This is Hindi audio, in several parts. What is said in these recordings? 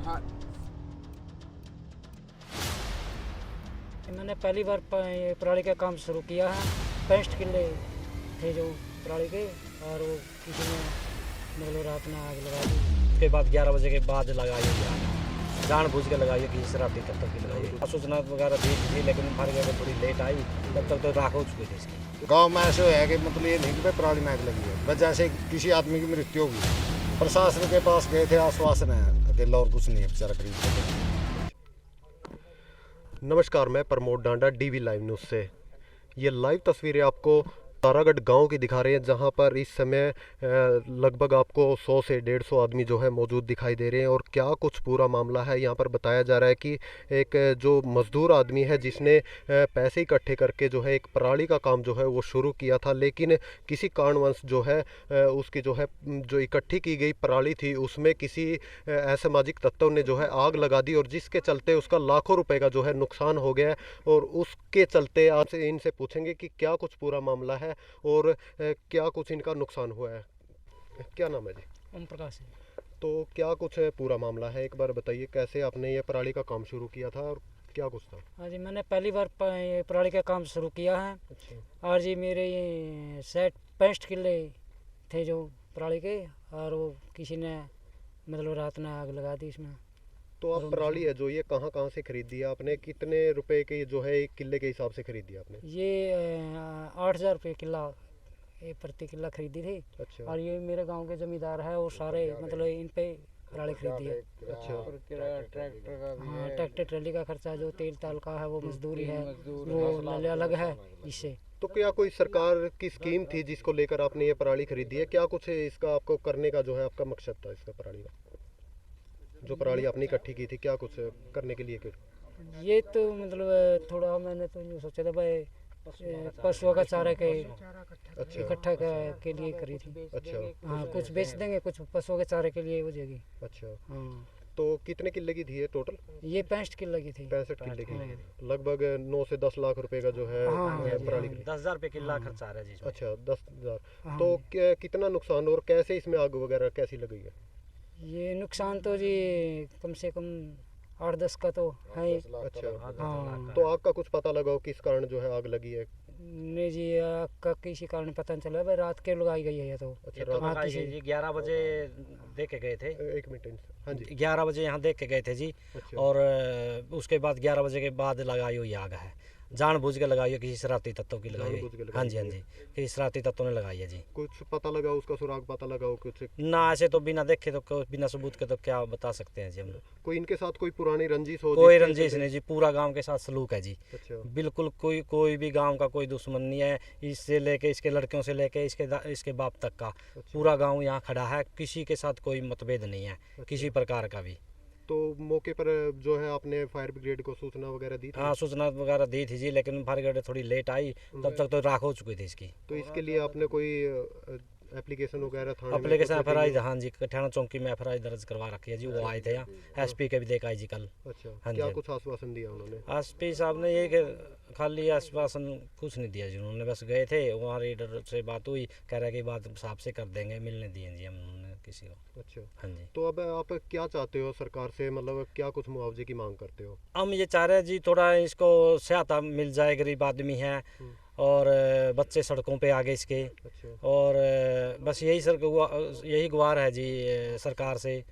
हाँ। मैंने पहली बार पराली का काम शुरू किया है। 65 किले थे जो पराली के, और वो किसी ने मतलब रात में आग लगा दी। उसके बाद 11 बजे के बाद लगाइए, जानबूझ के लगाइए, किसी शरारती तत्व की लगाइए। सूचना वगैरह दी थी लेकिन हमारे घर थोड़ी लेट आई, तब तक तो राख हो चुकी थी इसकी। गांव में ऐसे है कि मतलब ये नहीं कि भाई पराली में आग लगी है, बस जैसे किसी आदमी की मृत्यु होगी। प्रशासन के पास गए थे, आश्वासन है अकेला और कुछ नहीं है बेचारा गरीब। नमस्कार, मैं प्रमोद डांडा डीवी लाइव न्यूज़ से। ये लाइव तस्वीरें आपको तारागढ़ गांव की दिखा रहे हैं, जहां पर इस समय लगभग आपको 100 से 150 आदमी जो है मौजूद दिखाई दे रहे हैं। और क्या कुछ पूरा मामला है, यहां पर बताया जा रहा है कि एक जो मज़दूर आदमी है जिसने पैसे इकट्ठे करके जो है एक पराली का काम जो है वो शुरू किया था, लेकिन किसी कारणवश जो है उसकी जो है जो इकट्ठी की गई पराली थी उसमें किसी असामाजिक तत्व ने जो है आग लगा दी, और जिसके चलते उसका लाखों रुपए का जो है नुकसान हो गया है। और उसके चलते आज इनसे पूछेंगे कि क्या कुछ पूरा मामला है और क्या कुछ इनका नुकसान हुआ है। क्या नाम है जी? ओम प्रकाश है। तो क्या कुछ पूरा मामला है, एक बार बताइए, कैसे आपने ये पराली का काम शुरू किया था और क्या कुछ था? हाँ जी, मैंने पहली बार पराली का काम शुरू किया है। अच्छा। और जी मेरे ये 65 किले थे जो पराली के, और वो किसी ने मतलब रात में आग लगा दी इसमें। तो आप पराली है जो ये कहाँ कहाँ से खरीदी है आपने, कितने रुपए की जो है एक किले के हिसाब से खरीदी आपने? ये 8,000 रुपये किला, ये प्रति किला खरीदी थी। अच्छा। और ये मेरे गांव के जमींदार है, वो सारे मतलब इन पे पराली खरीदी है। अच्छा। ट्रैक्टर का भी हाँ, है। ट्रैक्टर ट्रैली का खर्चा, जो तेल ताल का है वो मजदूरी है, वो अलग है इससे। तो क्या कोई सरकार की स्कीम थी जिसको लेकर आपने ये पराली खरीदी है? क्या कुछ इसका आपको करने का जो है आपका मकसद था इसका पराली का, जो पराली आपने इकट्ठी की थी, क्या कुछ करने के लिए ये तो मतलब थोड़ा मैंने तो यूँ सोचा था भाई, पशुओं का चारा के अच्छा। इकट्ठा के लिए करी थी। अच्छा। हाँ, कुछ बेच देंगे, कुछ पशुओं के चारे के लिए हो जाएगी। अच्छा। हाँ, तो कितने किले की थी ये टोटल? ये 65 किलो की थी। 65 किले की, हाँ। लगभग 9 से 10 लाख रुपए का जो है हाँ, पराली हाँ। की। 10,000 रुपये किला खर्चा आ रहा है जी इसमें। अच्छा, 10,000। हाँ। तो कितना नुकसान और कैसे इसमें आग वगैरह कैसी लगी है? ये नुकसान तो जी कम से कम 8-10 का तो है ही। अच्छा। हाँ। तो आग का कुछ पता लगाओ किस कारण जो है आग लगी है? नहीं जी, का किसी कारण पता नहीं चला भाई, रात के लगाई गई है ये तो। अच्छा, ये तो रात। हाँ, लगाई किसी- गई जी, 11 बजे देख के गए थे। एक मिनट। हाँ जी। 11 बजे यहाँ देख के गए थे जी। अच्छा। और उसके बाद 11 बजे के बाद लगाई हुई आग है, जानबूझ के लगाई है, किसी शरारती तत्व की लगाई जानबूझ के हुई। लगाई हाँ जी, हाँ हुई जी, किसी शरारती तत्व ने लगाई है जी। कुछ पता लगाओ, उसका सुराग पता लगाओ कुछ? ना ऐसे तो बिना देखे तो बिना सबूत के तो क्या बता सकते हैं जी हम। कोई इनके साथ कोई पुरानी रंजिश हो कोई जिसके रंजिश चलते- नहीं जी, पूरा गांव के साथ सलूक है जी। अच्छा। बिल्कुल कोई भी गांव का कोई दुश्मन नहीं है, इससे लेके इसके लड़कियों से लेके इसके बाप तक का पूरा गांव यहाँ खड़ा है, किसी के साथ कोई मतभेद नहीं है किसी प्रकार का भी। तो मौके पर जो है आपने फायर ब्रिगेड को सूचना वगैरह दी थी? हाँ, सूचना वगैरह दी थी जी, लेकिन फायर थोड़ी लेट आई, तब तक तो राख हो चुकी थी इसकी। तो इसके लिए आपने कोई एप्लीकेशन वगैरह थाने में एप्लीकेशन कुछ एफआईआर, दी? हाँ जी, कठियाना चौकी में एफआईआर दर्ज करवा रखी है जी। वो आए थे यहाँ, एसपी के भी देखा है जी कल। अच्छा। हाँ जी, क्या हाँ। कुछ आश्वासन दिया उन्होंने? एसपी साहब ने ये कि खाली आश्वासन कुछ नहीं दिया जी, उन्होंने बस गए थे वहाँ, रीडर से बात हुई, कह रहा है कि बात साहब से कर देंगे, मिलने दिए जी हमने किसी को। अच्छा। हाँ जी, तो अब आप क्या चाहते हो सरकार से, मतलब क्या कुछ मुआवजे की मांग करते हो? हम ये चाह रहे हैं जी थोड़ा इसको सहायता मिल जाए, गरीब आदमी है और बच्चे सड़कों पे आ गए इसके। अच्छा। और बस यही गुहार है जी सरकार से,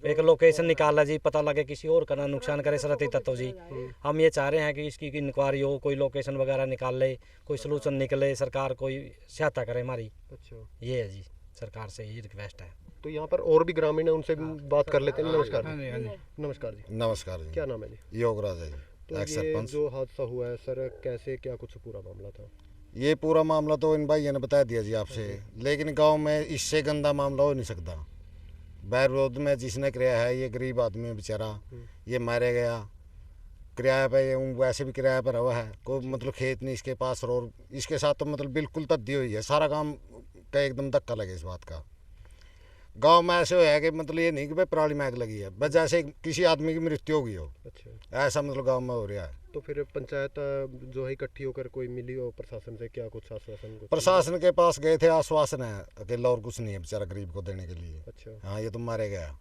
एक लोकेशन निकाला जी, पता लगे किसी और का ना नुकसान करे शरारती तत्व जी। हम ये चाह रहे हैं कि इसकी इंक्वायरी हो, कोई लोकेशन वगैरह निकाल ले, कोई सलूशन निकले, सरकार कोई सहायता करे हमारी। अच्छा। ये है जी, सरकार से यही रिक्वेस्ट है। तो यहाँ पर और भी ग्रामीण है, उनसे भी बात कर लेते हैं। नमस्कार जी। नमस्कार जी। नमस्कार जी। क्या नाम है जी? योगराज है जी, तो एक्स ये सरपंच। जो हादसा हुआ है सर, कैसे क्या कुछ पूरा मामला था? ये पूरा मामला तो इन भाइयों ने बता दिया जी आपसे, लेकिन गांव में इससे गंदा मामला हो नहीं सकता। बैरोड में जिसने किराया है, ये गरीब आदमी है बेचारा, ये मारे गया किराया पे, ये वैसे भी किराया पर हुआ है, कोई मतलब खेत नहीं इसके पास, और इसके साथ तो मतलब बिल्कुल तद्दी हुई है। सारा काम का एकदम धक्का लगे इस बात का। गांव में ऐसे है कि मतलब ये नहीं कि भाई पराली में आग लगी है, बस जैसे किसी आदमी की मृत्यु होगी हो, अच्छा। ऐसा मतलब गांव में हो रहा है। तो फिर पंचायत जो है इकट्ठी होकर कोई मिली हो प्रशासन से, क्या कुछ आश्वासन? कुछ प्रशासन के पास गए थे, आश्वासन है अकेला और कुछ नहीं है बेचारा गरीब को देने के लिए। अच्छा। हाँ, ये तो मारे गया।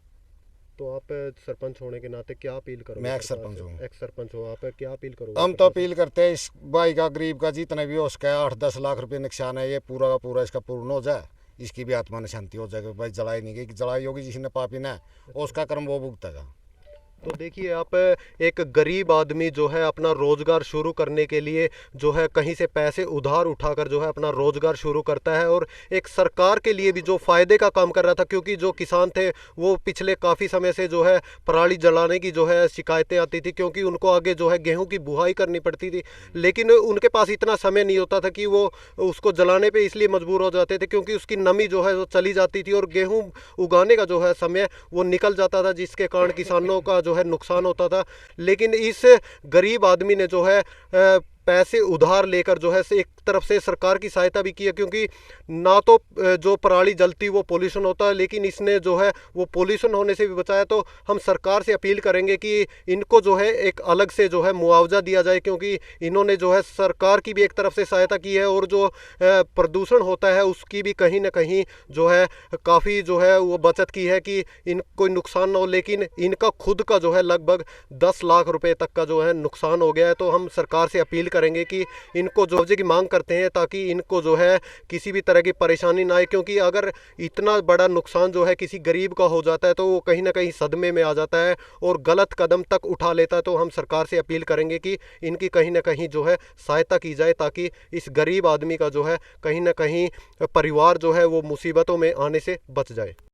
तो आप सरपंच होने के नाते क्या अपील करोगे? मैं एक्स सरकार सरपंच से? हूँ। एक्स सरपंच हो आप, क्या अपील करोगे? हम तो अपील करते हैं इस भाई का, गरीब का जितना भी हो सका 8-10 लाख रुपए नुकसान है, ये पूरा का पूरा इसका पूर्ण हो जाए, इसकी भी आत्मा ने शांति हो जाएगी। भाई जलाई नहीं गई, जलाई होगी जिसने पापी ने, उसका कर्म वो भुगतेगा। तो देखिए आप, एक गरीब आदमी जो है अपना रोजगार शुरू करने के लिए जो है कहीं से पैसे उधार उठाकर जो है अपना रोजगार शुरू करता है, और एक सरकार के लिए भी जो फायदे का काम कर रहा था, क्योंकि जो किसान थे वो पिछले काफ़ी समय से जो है पराली जलाने की जो है शिकायतें आती थी, क्योंकि उनको आगे जो है गेहूं की बुआई करनी पड़ती थी, लेकिन उनके पास इतना समय नहीं होता था कि वो उसको जलाने पे इसलिए मजबूर हो जाते थे क्योंकि उसकी नमी जो है वो चली जाती थी और गेहूं उगाने का जो है समय वो निकल जाता था, जिसके कारण किसानों का जो है नुकसान होता था। लेकिन इस गरीब आदमी ने जो है पैसे उधार लेकर जो है एक तरफ से सरकार की सहायता भी की है, क्योंकि ना तो जो पराली जलती वो पोल्यूशन होता है, लेकिन इसने जो है वो पोल्यूशन होने से भी बचाया। तो हम सरकार से अपील करेंगे कि इनको जो है एक अलग से जो है मुआवजा दिया जाए, क्योंकि इन्होंने जो है सरकार की भी एक तरफ से सहायता की है, और जो प्रदूषण होता है उसकी भी कहीं ना कहीं जो है काफ़ी जो है वो बचत की है कि इन कोई नुकसान ना हो। लेकिन इनका खुद का जो है लगभग 10 लाख रुपए तक का जो है नुकसान हो गया है। तो हम सरकार से अपील करेंगे कि इनको जो मुआवजे की मांग करते हैं, ताकि इनको जो है किसी भी तरह की परेशानी ना आए, क्योंकि अगर इतना बड़ा नुकसान जो है किसी गरीब का हो जाता है तो वो कहीं ना कहीं सदमे में आ जाता है और गलत कदम तक उठा लेता है। तो हम सरकार से अपील करेंगे कि इनकी कहीं ना कहीं जो है सहायता की जाए, ताकि इस गरीब आदमी का जो है कहीं ना कहीं परिवार जो है वो मुसीबतों में आने से बच जाए।